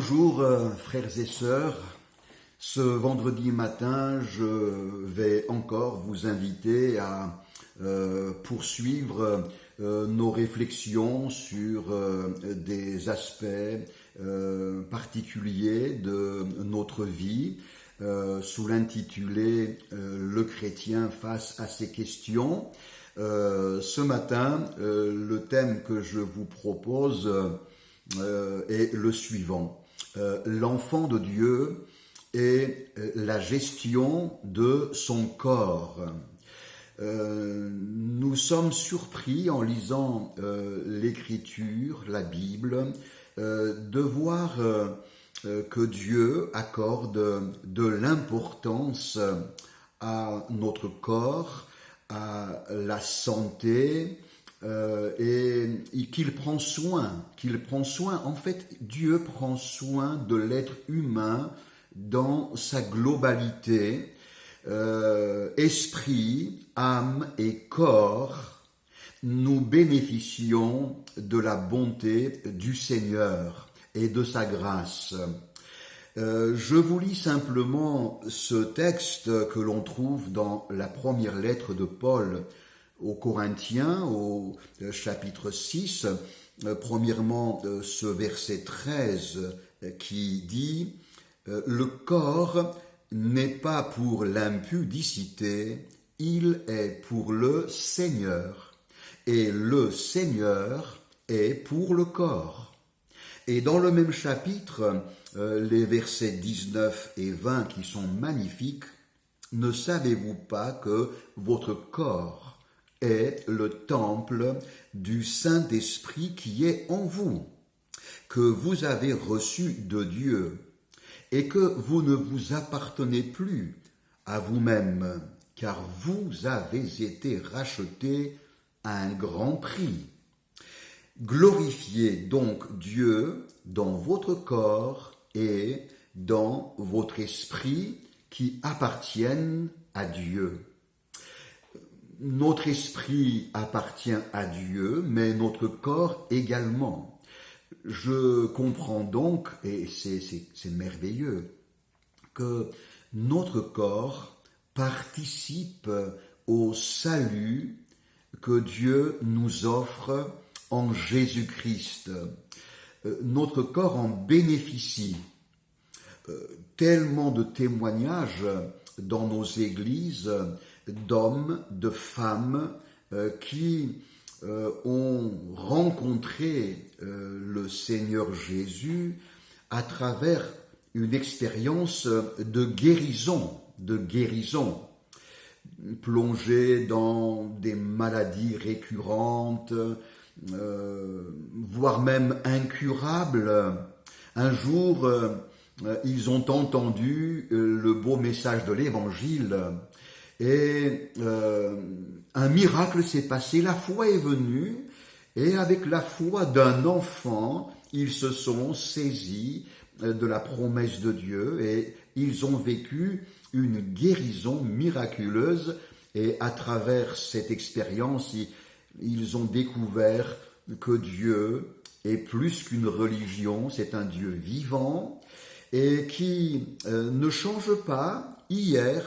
Bonjour frères et sœurs, ce vendredi matin je vais encore vous inviter à poursuivre nos réflexions sur des aspects particuliers de notre vie sous l'intitulé Le chrétien face à ses questions. Ce matin, le thème que je vous propose est le suivant. L'enfant de Dieu et la gestion de son corps. Nous sommes surpris en lisant l'Écriture, la Bible, de voir que Dieu accorde de l'importance à notre corps, à la santé, et qu'il prend soin. En fait, Dieu prend soin de l'être humain dans sa globalité, esprit, âme et corps. Nous bénéficions de la bonté du Seigneur et de sa grâce. Je vous lis simplement ce texte que l'on trouve dans la première lettre de Paul aux Corinthiens, au chapitre 6, premièrement ce verset 13 qui dit « Le corps n'est pas pour l'impudicité, il est pour le Seigneur, et le Seigneur est pour le corps. » Et dans le même chapitre, les versets 19 et 20 qui sont magnifiques, « Ne savez-vous pas que votre corps est le temple du Saint-Esprit qui est en vous, que vous avez reçu de Dieu, et que vous ne vous appartenez plus à vous-même, car vous avez été rachetés à un grand prix. Glorifiez donc Dieu dans votre corps et dans votre esprit qui appartiennent à Dieu. » Notre esprit appartient à Dieu, mais notre corps également. Je comprends donc, et c'est merveilleux, que notre corps participe au salut que Dieu nous offre en Jésus-Christ. Notre corps en bénéficie. Tellement de témoignages dans nos églises d'hommes, de femmes qui ont rencontré le Seigneur Jésus à travers une expérience de guérison, plongés dans des maladies récurrentes, voire même incurables. Un jour, ils ont entendu le beau message de l'Évangile et un miracle s'est passé, la foi est venue et avec la foi d'un enfant, ils se sont saisis de la promesse de Dieu et ils ont vécu une guérison miraculeuse et à travers cette expérience, ils ont découvert que Dieu est plus qu'une religion, c'est un Dieu vivant et qui ne change pas. Hier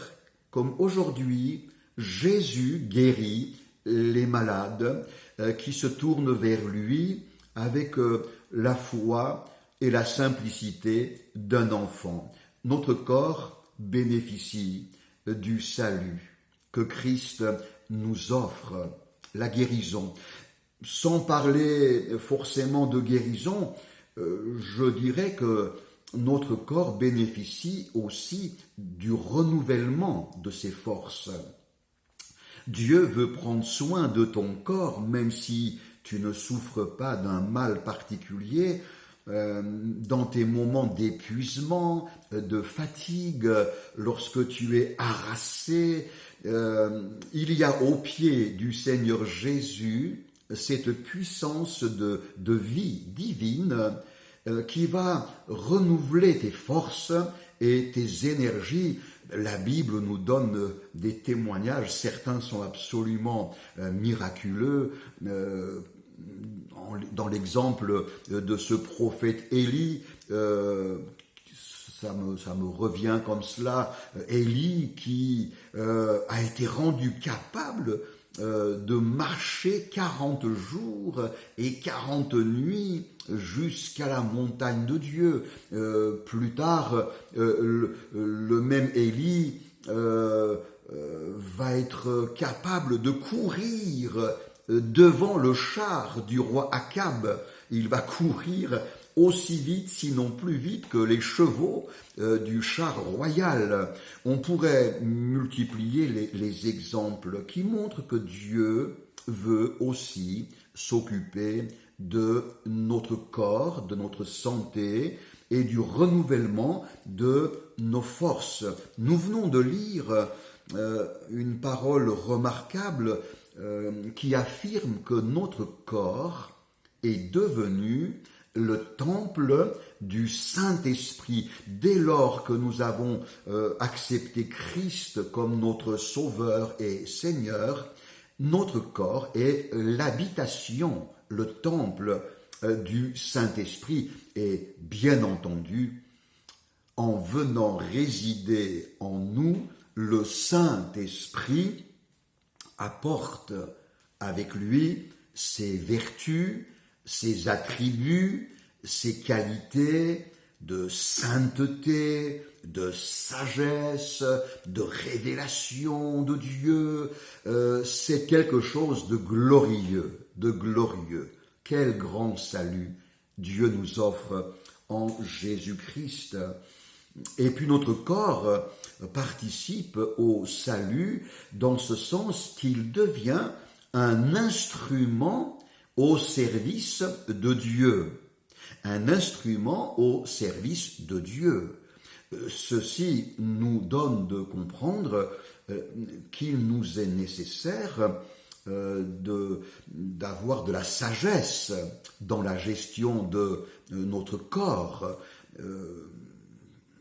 comme aujourd'hui, Jésus guérit les malades qui se tournent vers lui avec la foi et la simplicité d'un enfant. Notre corps bénéficie du salut que Christ nous offre, la guérison. Sans parler forcément de guérison, je dirais que notre corps bénéficie aussi du renouvellement de ses forces. Dieu veut prendre soin de ton corps, même si tu ne souffres pas d'un mal particulier, dans tes moments d'épuisement, de fatigue, lorsque tu es harassé. Il y a au pied du Seigneur Jésus cette puissance de vie divine qui va renouveler tes forces et tes énergies. La Bible nous donne des témoignages, certains sont absolument miraculeux. dans l'exemple de ce prophète Élie, ça me revient comme cela, Élie qui a été rendu capable de marcher 40 jours et 40 nuits jusqu'à la montagne de Dieu. Plus tard, le même Élie va être capable de courir devant le char du roi Akab. Il va courir aussi vite, sinon plus vite que les chevaux du char royal. On pourrait multiplier les exemples qui montrent que Dieu veut aussi s'occuper de notre corps, de notre santé et du renouvellement de nos forces. Nous venons de lire une parole remarquable qui affirme que notre corps est devenu le temple du Saint-Esprit. Dès lors que nous avons accepté Christ comme notre Sauveur et Seigneur, notre corps est l'habitation, le temple du Saint-Esprit. Et bien entendu, en venant résider en nous, le Saint-Esprit apporte avec lui ses vertus, ses attributs, ses qualités de sainteté, de sagesse, de révélation de Dieu. C'est quelque chose de glorieux, de glorieux. Quel grand salut Dieu nous offre en Jésus-Christ. Et puis notre corps participe au salut dans ce sens qu'il devient un instrument au service de Dieu. Un instrument au service de Dieu. Ceci nous donne de comprendre qu'il nous est nécessaire d'avoir de la sagesse dans la gestion de notre corps.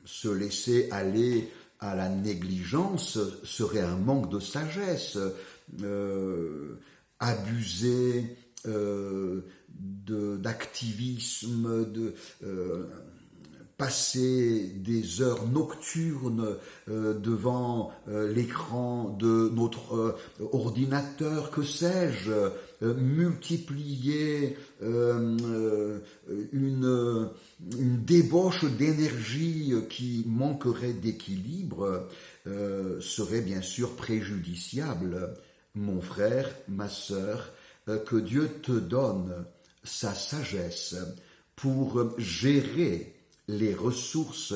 Se laisser aller à la négligence serait un manque de sagesse. Abuser d'activisme, passer des heures nocturnes devant l'écran de notre ordinateur, que sais-je, multiplier une débauche d'énergie qui manquerait d'équilibre serait bien sûr préjudiciable. Mon frère, ma sœur, que Dieu te donne sa sagesse pour gérer les ressources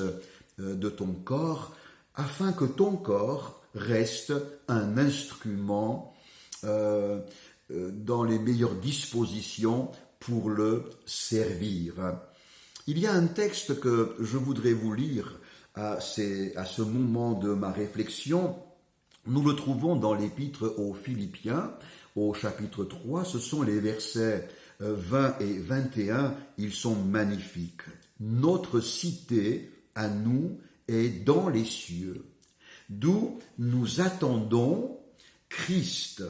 de ton corps afin que ton corps reste un instrument dans les meilleures dispositions pour le servir. Il y a un texte que je voudrais vous lire à ce moment de ma réflexion. Nous le trouvons dans l'épître aux Philippiens, au chapitre 3, ce sont les versets 20 et 21, ils sont magnifiques. Notre cité, à nous, est dans les cieux, d'où nous attendons Christ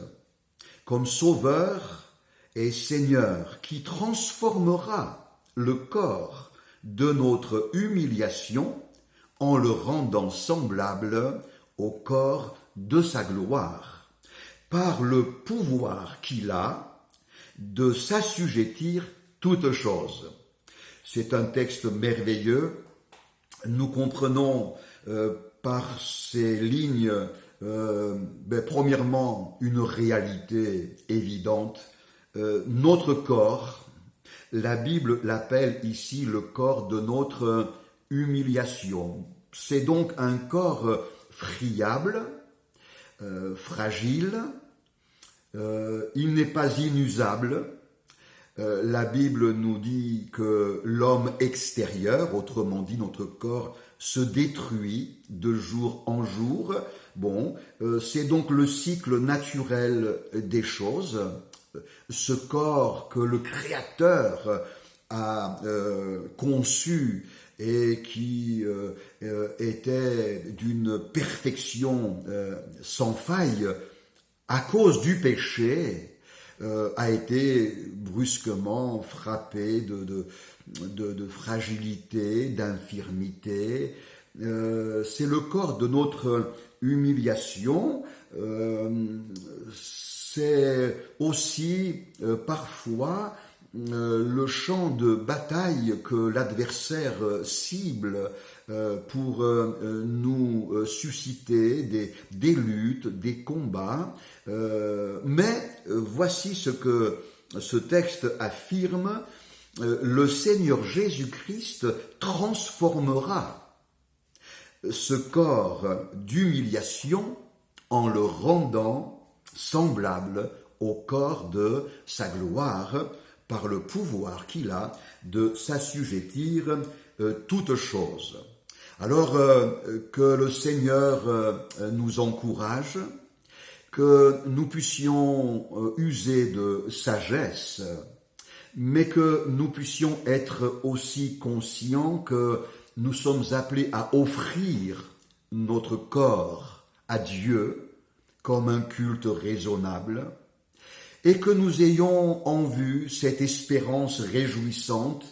comme Sauveur et Seigneur, qui transformera le corps de notre humiliation en le rendant semblable au corps de sa gloire, par le pouvoir qu'il a de s'assujettir toutes choses. C'est un texte merveilleux. Nous comprenons par ces lignes, premièrement, une réalité évidente. Notre corps, la Bible l'appelle ici le corps de notre humiliation. C'est donc un corps friable, fragile, il n'est pas inusable. La Bible nous dit que l'homme extérieur, autrement dit notre corps, se détruit de jour en jour. Bon, c'est donc le cycle naturel des choses. Ce corps que le Créateur a conçu et qui était d'une perfection sans faille, à cause du péché, a été brusquement frappé de fragilité, d'infirmité. C'est le corps de notre humiliation. C'est aussi parfois le champ de bataille que l'adversaire cible pour nous susciter des luttes, des combats. Mais voici ce que ce texte affirme: le Seigneur Jésus-Christ transformera ce corps d'humiliation en le rendant semblable au corps de sa gloire, par le pouvoir qu'il a de s'assujettir toutes choses. Alors que le Seigneur nous encourage, que nous puissions user de sagesse, mais que nous puissions être aussi conscients que nous sommes appelés à offrir notre corps à Dieu comme un culte raisonnable, et que nous ayons en vue cette espérance réjouissante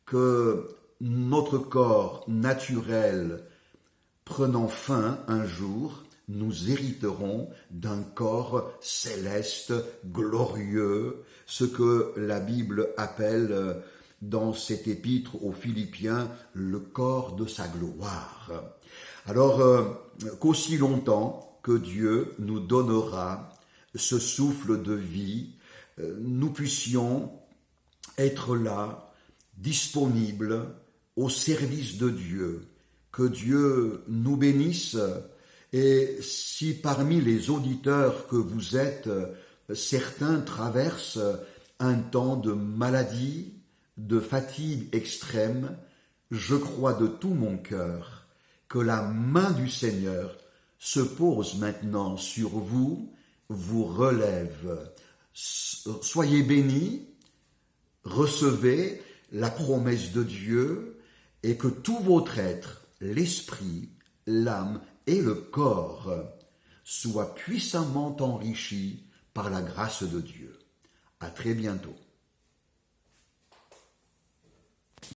que notre corps naturel prenant fin un jour, nous hériterons d'un corps céleste, glorieux, ce que la Bible appelle dans cette épître aux Philippiens le corps de sa gloire. Alors qu'aussi longtemps que Dieu nous donnera ce souffle de vie, nous puissions être là, disponibles au service de Dieu. Que Dieu nous bénisse. Et si parmi les auditeurs que vous êtes, certains traversent un temps de maladie, de fatigue extrême, je crois de tout mon cœur que la main du Seigneur se pose maintenant sur vous, vous relève. Soyez bénis, recevez la promesse de Dieu, et que tout votre être, l'esprit, l'âme et le corps, soit puissamment enrichi par la grâce de Dieu. À très bientôt.